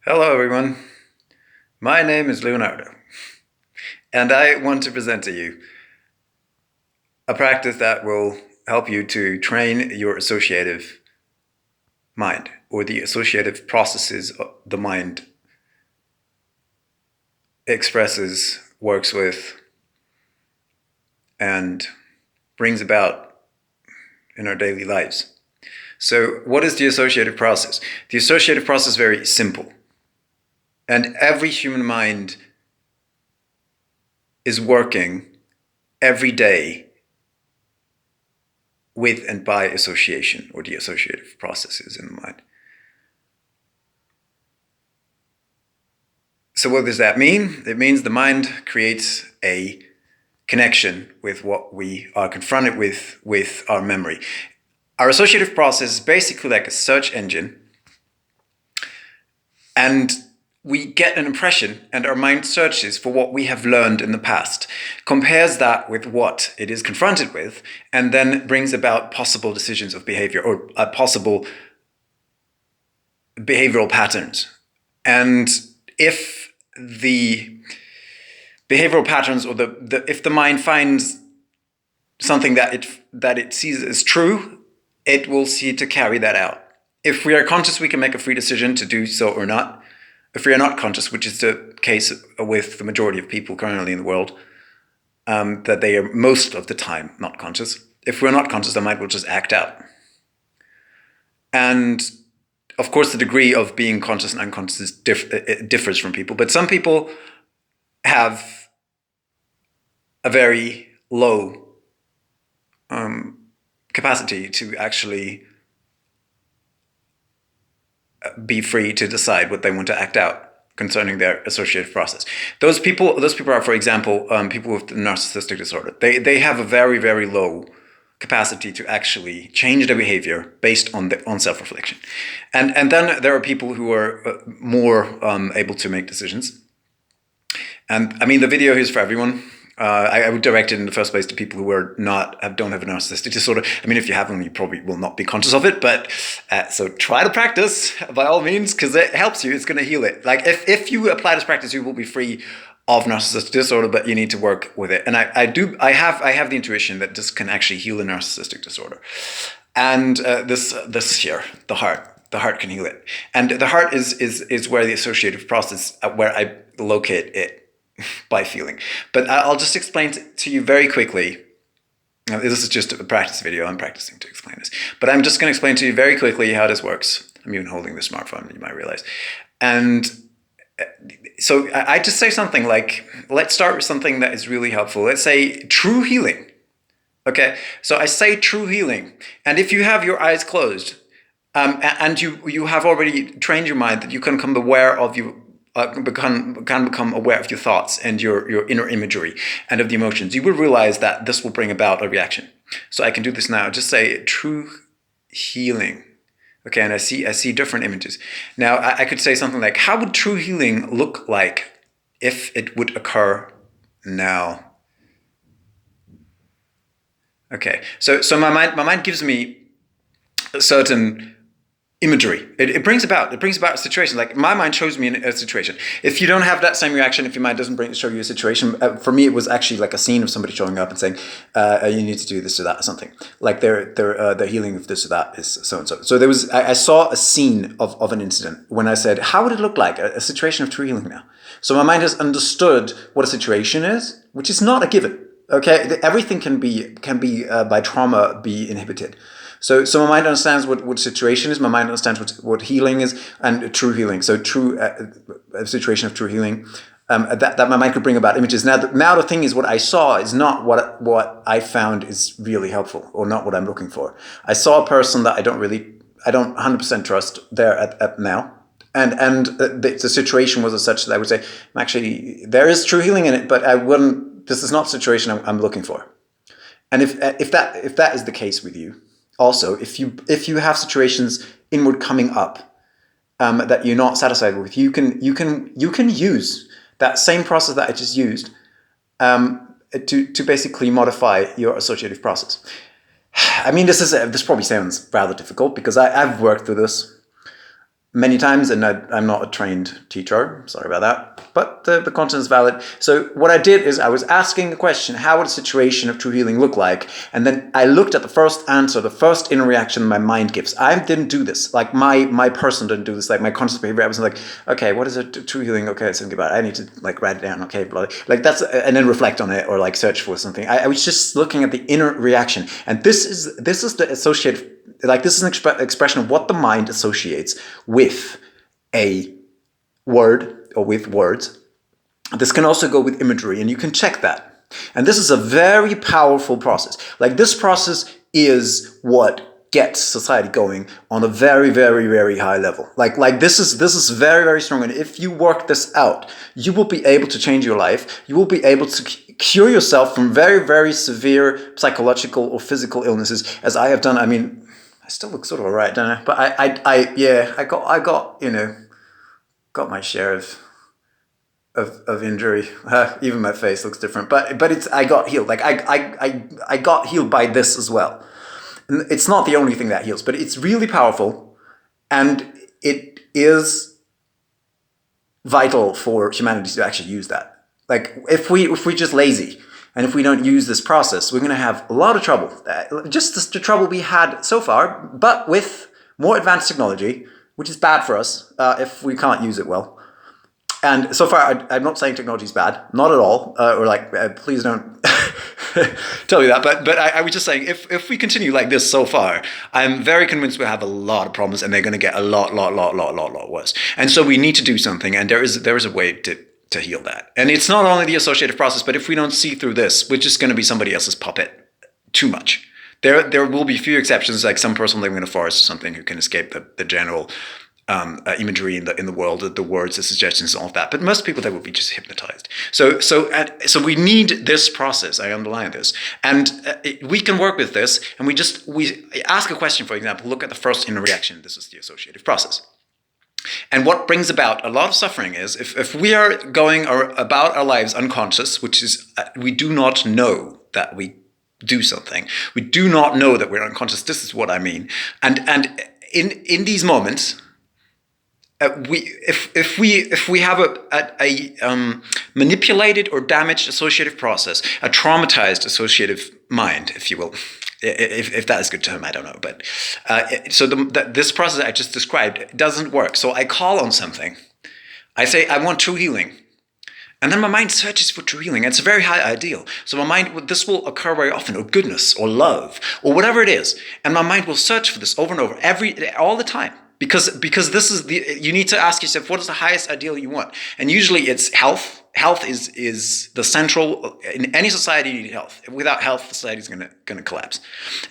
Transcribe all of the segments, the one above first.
Hello everyone, my name is Leonardo, and I want to present to you a practice that will help you to train your associative mind, or the associative processes the mind expresses, works with, and brings about in our daily lives. So what is the associative process? The associative process is very simple, and every human mind is working every day with and by association, or the associative processes in the mind. So what does that mean? It means the mind creates a connection with what we are confronted with our memory. Our associative process is basically like a search engine, and we get an impression, and our mind searches for what we have learned in the past, compares that with what it is confronted with, and then brings about possible decisions of behavior, or possible behavioral patterns. And if the behavioral patterns, or if the mind finds something that it sees as true, it will see to carry that out. If we are conscious, we can make a free decision to do so or not. If we are not conscious, which is the case with the majority of people currently in the world, that they are most of the time not conscious. If we're not conscious, the mind will just act out. And of course, the degree of being conscious and unconscious differs from people, but some people have a very low capacity to actually be free to decide what they want to act out concerning their associative process. Those people are, for example, people with narcissistic disorder. They have a very, very low capacity to actually change their behavior based on self-reflection. And then there are people who are more able to make decisions. And I mean, the video is for everyone. I would direct it in the first place to people who don't have a narcissistic disorder. I mean, if you have one, you probably will not be conscious of it. But so try to practice by all means, because it helps you. It's going to heal it. Like if you apply this practice, you will be free of narcissistic disorder, but you need to work with it. And I have the intuition that this can actually heal a narcissistic disorder. And this here, the heart can heal it. And the heart is where the associative process, where I locate it by feeling. But I'll just explain to you very quickly. Now, this is just a practice video. I'm practicing to explain this. But I'm just going to explain to you very quickly how this works. I'm even holding the smartphone, you might realize. And so I just say something like, let's start with something that is really helpful. Let's say true healing. Okay, so I say true healing. And if you have your eyes closed, and you have already trained your mind that you can become aware of become aware of your thoughts and your inner imagery and of the emotions, you will realize that this will bring about a reaction. So I can do this now. Just say true healing. Okay, and I see different images. Now I could say something like, how would true healing look like if it would occur now? Okay, so my mind gives me a certain imagery. It brings about a situation. Like my mind shows me a situation. If you don't have that same reaction, if your mind doesn't show you a situation, for me it was actually like a scene of somebody showing up and saying, "You need to do this or that," or something. Like their healing of this or that is so and so. So there was I saw a scene of an incident when I said, "How would it look like a situation of true healing now?" So my mind has understood what a situation is, which is not a given. Okay, everything can be by trauma be inhibited. So my mind understands what situation is. My mind understands what healing is, and true healing. So a situation of true healing, that my mind could bring about images. Now the thing is, what I saw is not what I found is really helpful, or not what I'm looking for. I saw a person that I don't 100% trust there at now. And the situation was as such that I would say, actually, there is true healing in it, but this is not the situation I'm looking for. And if that is the case with you, also, if you have situations inward coming up that you're not satisfied with, you can use that same process that I just used to basically modify your associative process. I mean, this probably sounds rather difficult because I've worked through this. many times, and I'm not a trained teacher, sorry about that, but the content is valid. So what I did is I was asking the question, how would a situation of true healing look like? And then I looked at the first answer, the first inner reaction my mind gives. I didn't do this. Like my person didn't do this. Like my conscious behavior, I was like, okay, what is a true healing? Okay, let's think about it. I need to like write it down. Okay, blah, blah. Like that's, and then reflect on it or like search for something. I was just looking at the inner reaction. And this is the associative, like this is an expression of what the mind associates with a word or with words. This can also go with imagery, and you can check that. And this is a very powerful process. Like this process is what gets society going on a very, very, very high level. Like this is very, very strong. And if you work this out, you will be able to change your life. You will be able to cure yourself from very, very severe psychological or physical illnesses, as I have done. I mean, I still look sort of alright, don't I? But I got my share of injury. Even my face looks different, but it's I got healed. Like I got healed by this as well. And it's not the only thing that heals, but it's really powerful, and it is vital for humanity to actually use that. Like if we just lazy. And if we don't use this process, we're going to have a lot of trouble. Just the trouble we had so far, but with more advanced technology, which is bad for us if we can't use it well. And so far, I'm not saying technology is bad, not at all. Or like, please don't tell me that. But I was just saying, if we continue like this so far, I'm very convinced we'll have a lot of problems, and they're going to get a lot worse. And so we need to do something, and there is a way to heal that. And it's not only the associative process, but if we don't see through this, we're just going to be somebody else's puppet too much. There will be few exceptions, like some person living in a forest or something who can escape the general imagery in the world, the words, the suggestions, all of that. But most people, they will be just hypnotized. So we need this process. I underline this, and we can work with this. And we ask a question, for example. Look at the first inner reaction. This is the associative process. And what brings about a lot of suffering is if we are going about our lives unconscious, which is we do not know that we do something. We do not know that we're unconscious. This is what I mean. And in these moments, if we have a manipulated or damaged associative process, a traumatized associative mind, if you will. If that is a good term, I don't know. But so this process I just described doesn't work. So I call on something. I say, I want true healing. And then my mind searches for true healing. It's a very high ideal. So my mind, this will occur very often, or goodness, or love, or whatever it is. And my mind will search for this over and over, all the time. Because this is you need to ask yourself, what is the highest ideal you want? And usually it's health. Health is the central, in any society you need health. Without health, the society is gonna collapse.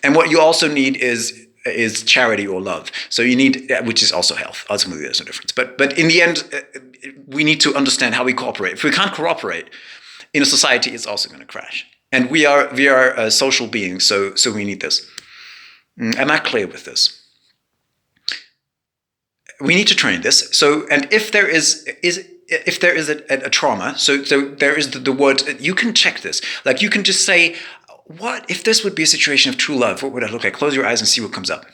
And what you also need is charity or love. So you need, which is also health. Ultimately, there's no difference. But in the end, we need to understand how we cooperate. If we can't cooperate in a society, it's also going to crash. And we are social beings, so we need this. Am I clear with this? We need to train this. So, and if there is a trauma, so there is the word, you can check this. Like you can just say, what if this would be a situation of true love? What would it look like? Close your eyes and see what comes up.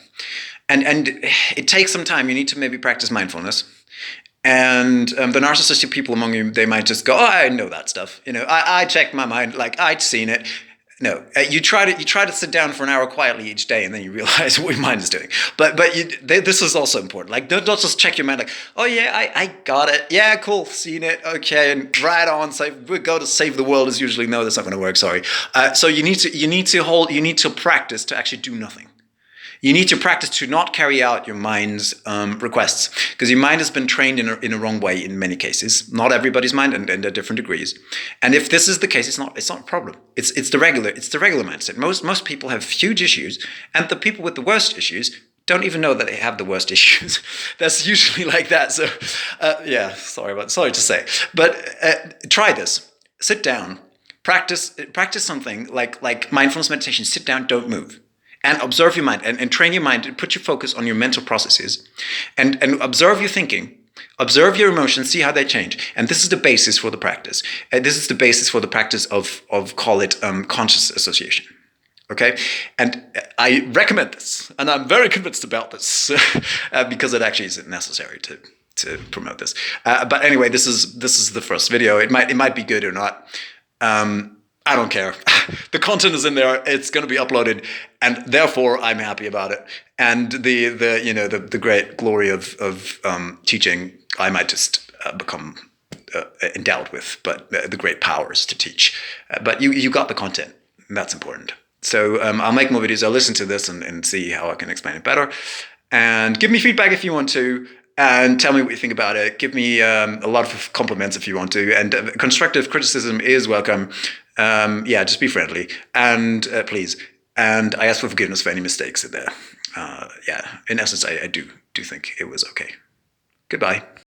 And it takes some time. You need to maybe practice mindfulness. And the narcissistic people among you, they might just go, oh, I know that stuff. I checked my mind, like I'd seen it. No, you try to sit down for an hour quietly each day, and then you realize what your mind is doing. But this is also important. Like don't just check your mind. Like, oh yeah, I got it. Yeah, cool, seen it. Okay, and right on. So we go to save the world is usually no, that's not going to work. Sorry. So you need to practice to actually do nothing. You need to practice to not carry out your mind's requests, because your mind has been trained in a wrong way in many cases. Not everybody's mind, and at different degrees. And if this is the case, it's not a problem. It's the regular mindset. Most people have huge issues, and the people with the worst issues don't even know that they have the worst issues. That's usually like that. So yeah, sorry to say, but try this. Sit down, practice something like mindfulness meditation. Sit down, don't move. And observe your mind and train your mind and put your focus on your mental processes and observe your thinking, observe your emotions, see how they change. And this is the basis for the practice. This is the basis for the practice of call it conscious association. Okay, and I recommend this, and I'm very convinced about this because it actually isn't necessary to promote this. But anyway, this is the first video. It might be good or not. I don't care. The content is in there. It's going to be uploaded, and therefore I'm happy about it. And the great glory of teaching, I might just become endowed with, but the great powers to teach. But you got the content. And that's important. So I'll make more videos. I'll listen to this and see how I can explain it better. And give me feedback if you want to. And tell me what you think about it. Give me a lot of compliments if you want to. And constructive criticism is welcome. Yeah, just be friendly. And please. And I ask for forgiveness for any mistakes in there. Yeah, in essence, I do think it was okay. Goodbye.